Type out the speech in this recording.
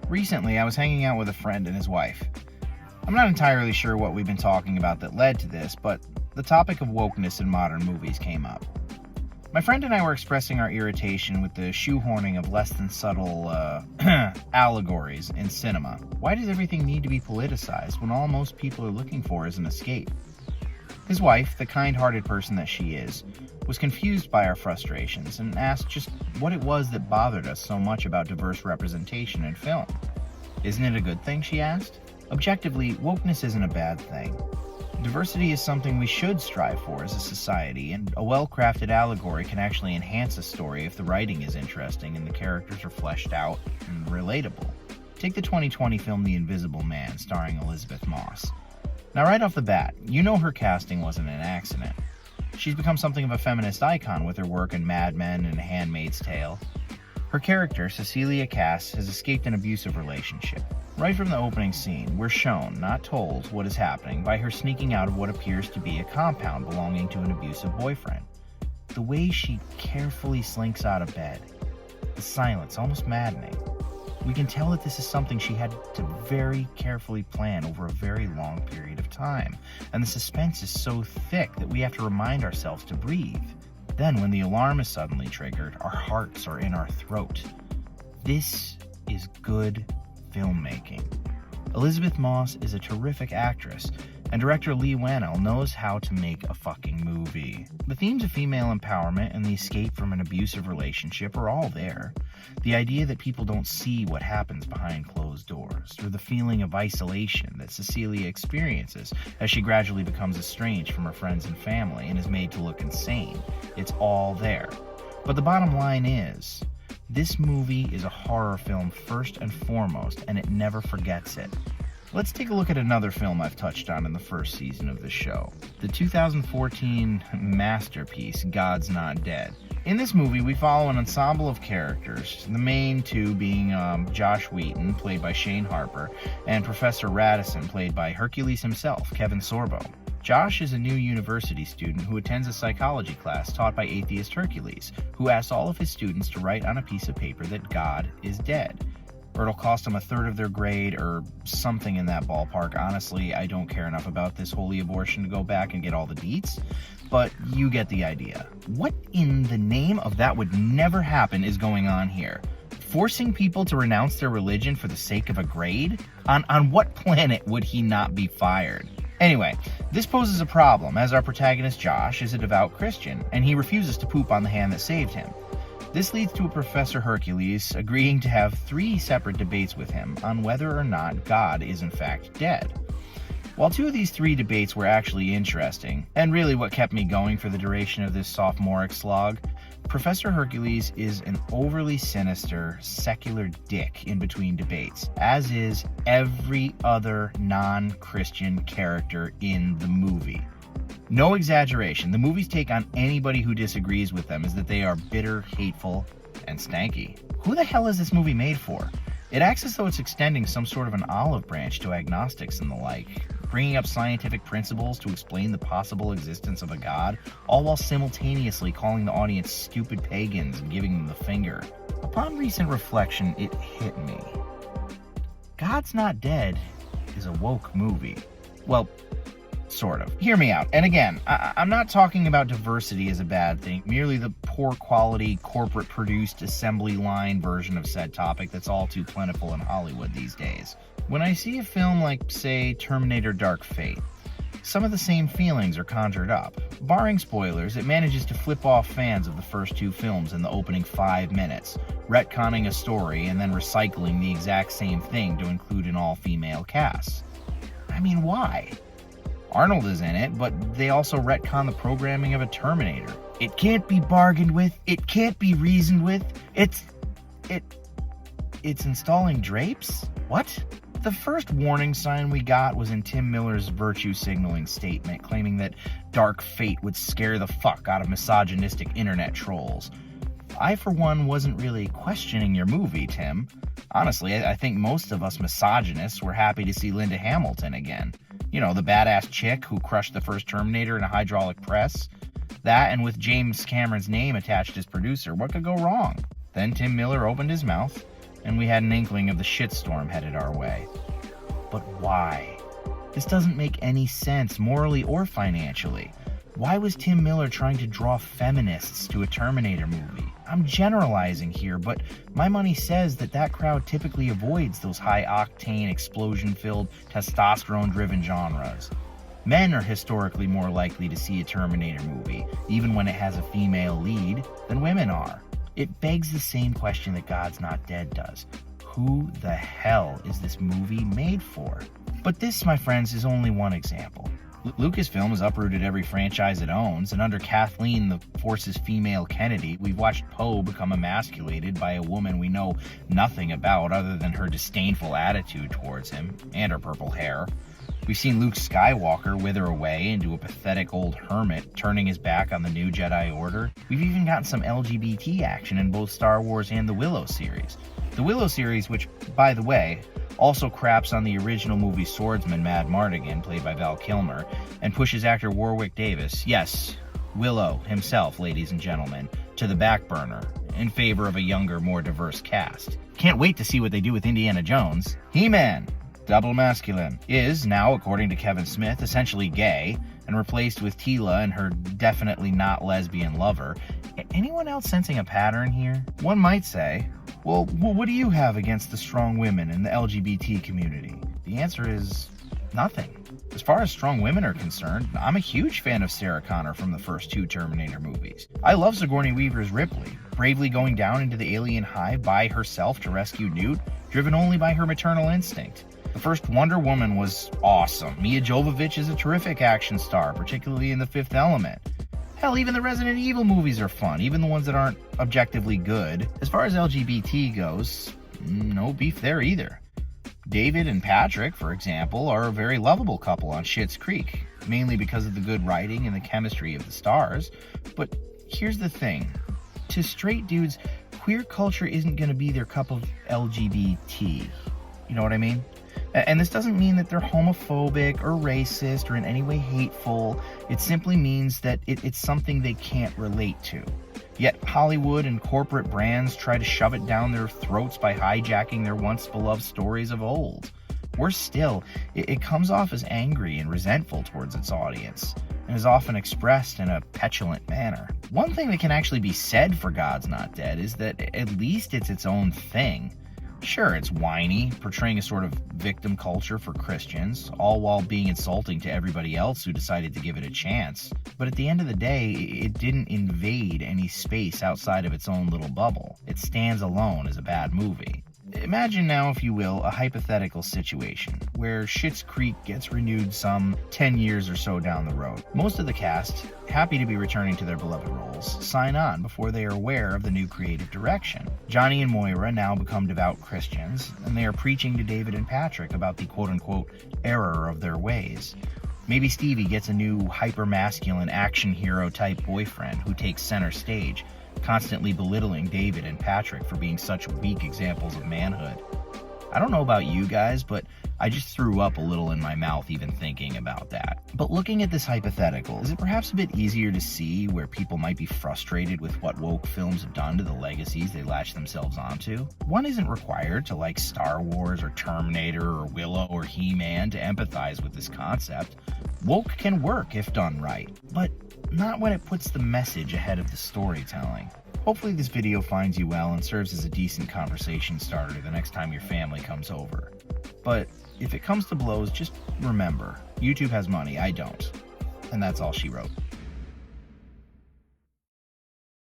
Recently, I was hanging out with a friend and his wife. I'm not entirely sure what we've been talking about that led to this, but the topic of wokeness in modern movies came up. My friend and I were expressing our irritation with the shoehorning of less than subtle allegories in cinema. Why does everything need to be politicized when all most people are looking for is an escape? His wife, the kind-hearted person that she is, was confused by our frustrations and asked just what it was that bothered us so much about diverse representation in film. Isn't it a good thing, she asked? Objectively, wokeness isn't a bad thing. Diversity is something we should strive for as a society, and a well-crafted allegory can actually enhance a story if the writing is interesting and the characters are fleshed out and relatable. Take the 2020 film The Invisible Man, starring Elizabeth Moss. Now, right off the bat, you know her casting wasn't an accident. She's become something of a feminist icon with her work in Mad Men and Handmaid's Tale. Her character, Cecilia Cass, has escaped an abusive relationship. Right from the opening scene, we're shown, not told, what is happening by her sneaking out of what appears to be a compound belonging to an abusive boyfriend. The way she carefully slinks out of bed, the silence, almost maddening. We can tell that this is something she had to very carefully plan over a very long period of time, and the suspense is so thick that we have to remind ourselves to breathe. Then, when the alarm is suddenly triggered, our hearts are in our throat. This is good filmmaking. Elizabeth Moss is a terrific actress, and director Lee Whannell knows how to make a fucking movie. The themes of female empowerment and the escape from an abusive relationship are all there. The idea that people don't see what happens behind closed doors, or the feeling of isolation that Cecilia experiences as she gradually becomes estranged from her friends and family and is made to look insane. It's all there. But the bottom line is, this movie is a horror film first and foremost, and it never forgets it. Let's take a look at another film I've touched on in the first season of the show. The 2014 masterpiece, God's Not Dead. In this movie, we follow an ensemble of characters, the main two being Josh Wheaton, played by Shane Harper, and Professor Radisson, played by Hercules himself, Kevin Sorbo. Josh is a new university student who attends a psychology class taught by atheist Hercules, who asks all of his students to write on a piece of paper that God is dead. Or it'll cost them a third of their grade, or something in that ballpark. Honestly, I don't care enough about this holy abortion to go back and get all the deets, but you get the idea. What in the name of that would never happen is going on here? Forcing people to renounce their religion for the sake of a grade? On what planet would he not be fired? Anyway, this poses a problem, as our protagonist Josh is a devout Christian, and he refuses to poop on the hand that saved him. This leads to a Professor Hercules agreeing to have 3 separate debates with him on whether or not God is in fact dead. While 2 of these 3 debates were actually interesting, and really what kept me going for the duration of this sophomoric slog, Professor Hercules is an overly sinister, secular dick in between debates, as is every other non-Christian character in the movie. No exaggeration, the movie's take on anybody who disagrees with them is that they are bitter, hateful, and stanky. Who the hell is this movie made for? It acts as though it's extending some sort of an olive branch to agnostics and the like, bringing up scientific principles to explain the possible existence of a god, all while simultaneously calling the audience stupid pagans and giving them the finger. Upon recent reflection, it hit me. God's Not Dead is a woke movie. Well, sort of. Hear me out. And again, I'm not talking about diversity as a bad thing, merely the poor quality, corporate-produced, assembly line version of said topic that's all too plentiful in Hollywood these days. When I see a film like, say, Terminator Dark Fate, some of the same feelings are conjured up. Barring spoilers, it manages to flip off fans of the first 2 films in the opening 5 minutes, retconning a story and then recycling the exact same thing to include an all-female cast. I mean, why? Arnold is in it, but they also retcon the programming of a Terminator. It can't be bargained with. It can't be reasoned with. It's installing drapes? What? The first warning sign we got was in Tim Miller's virtue signaling statement, claiming that Dark Fate would scare the fuck out of misogynistic internet trolls. I, for one, wasn't really questioning your movie, Tim. Honestly, I think most of us misogynists were happy to see Linda Hamilton again. You know, the badass chick who crushed the first Terminator in a hydraulic press. That, and with James Cameron's name attached as producer, what could go wrong? Then Tim Miller opened his mouth, and we had an inkling of the shitstorm headed our way. But why? This doesn't make any sense, morally or financially. Why was Tim Miller trying to draw feminists to a Terminator movie? I'm generalizing here, but my money says that crowd typically avoids those high-octane, explosion-filled, testosterone-driven genres. Men are historically more likely to see a Terminator movie, even when it has a female lead, than women are. It begs the same question that God's Not Dead does. Who the hell is this movie made for? But this, my friends, is only one example. Lucasfilm has uprooted every franchise it owns, and under Kathleen, the Force's female Kennedy, we've watched Poe become emasculated by a woman we know nothing about other than her disdainful attitude towards him, and her purple hair. We've seen Luke Skywalker wither away into a pathetic old hermit, turning his back on the new Jedi Order. We've even gotten some LGBT action in both Star Wars and the Willow series. The Willow series, which, by the way, also craps on the original movie swordsman Mad Mardigan, played by Val Kilmer, and pushes actor Warwick Davis, yes, Willow himself, ladies and gentlemen, to the back burner, in favor of a younger, more diverse cast. Can't wait to see what they do with Indiana Jones. He-Man, double masculine, is now, according to Kevin Smith, essentially gay, and replaced with Tila and her definitely not lesbian lover. Anyone else sensing a pattern here? One might say, well, what do you have against the strong women in the LGBT community? The answer is nothing. As far as strong women are concerned, I'm a huge fan of Sarah Connor from the first two Terminator movies. I love Sigourney Weaver's Ripley, bravely going down into the alien hive by herself to rescue Newt, driven only by her maternal instinct. The first Wonder Woman was awesome. Mia Jovovich is a terrific action star, particularly in The Fifth Element. Hell, even the Resident Evil movies are fun, even the ones that aren't objectively good. As far as LGBT goes, no beef there either. David and Patrick, for example, are a very lovable couple on Schitt's Creek, mainly because of the good writing and the chemistry of the stars. But here's the thing. To straight dudes, queer culture isn't going to be their cup of LGBT. You know what I mean? And this doesn't mean that they're homophobic or racist or in any way hateful. It simply means that it's something they can't relate to. Yet Hollywood and corporate brands try to shove it down their throats by hijacking their once beloved stories of old. Worse still, it comes off as angry and resentful towards its audience, and is often expressed in a petulant manner. One thing that can actually be said for God's Not Dead is that at least it's its own thing. Sure, it's whiny, portraying a sort of victim culture for Christians, all while being insulting to everybody else who decided to give it a chance. But at the end of the day, it didn't invade any space outside of its own little bubble. It stands alone as a bad movie. Imagine now, if you will, a hypothetical situation where Schitt's Creek gets renewed some 10 years or so down the road. Most of the cast, happy to be returning to their beloved roles, sign on before they are aware of the new creative direction. Johnny and Moira now become devout Christians, and they are preaching to David and Patrick about the quote-unquote error of their ways. Maybe Stevie gets a new hyper-masculine action hero type boyfriend who takes center stage, constantly belittling David and Patrick for being such weak examples of manhood. I don't know about you guys, but I just threw up a little in my mouth even thinking about that. But looking at this hypothetical, is it perhaps a bit easier to see where people might be frustrated with what woke films have done to the legacies they latch themselves onto? One isn't required to like Star Wars or Terminator or Willow or He-Man to empathize with this concept. Woke can work if done right, but not when it puts the message ahead of the storytelling. Hopefully this video finds you well and serves as a decent conversation starter the next time your family comes over. But if it comes to blows, just remember, YouTube has money, I don't. And that's all she wrote.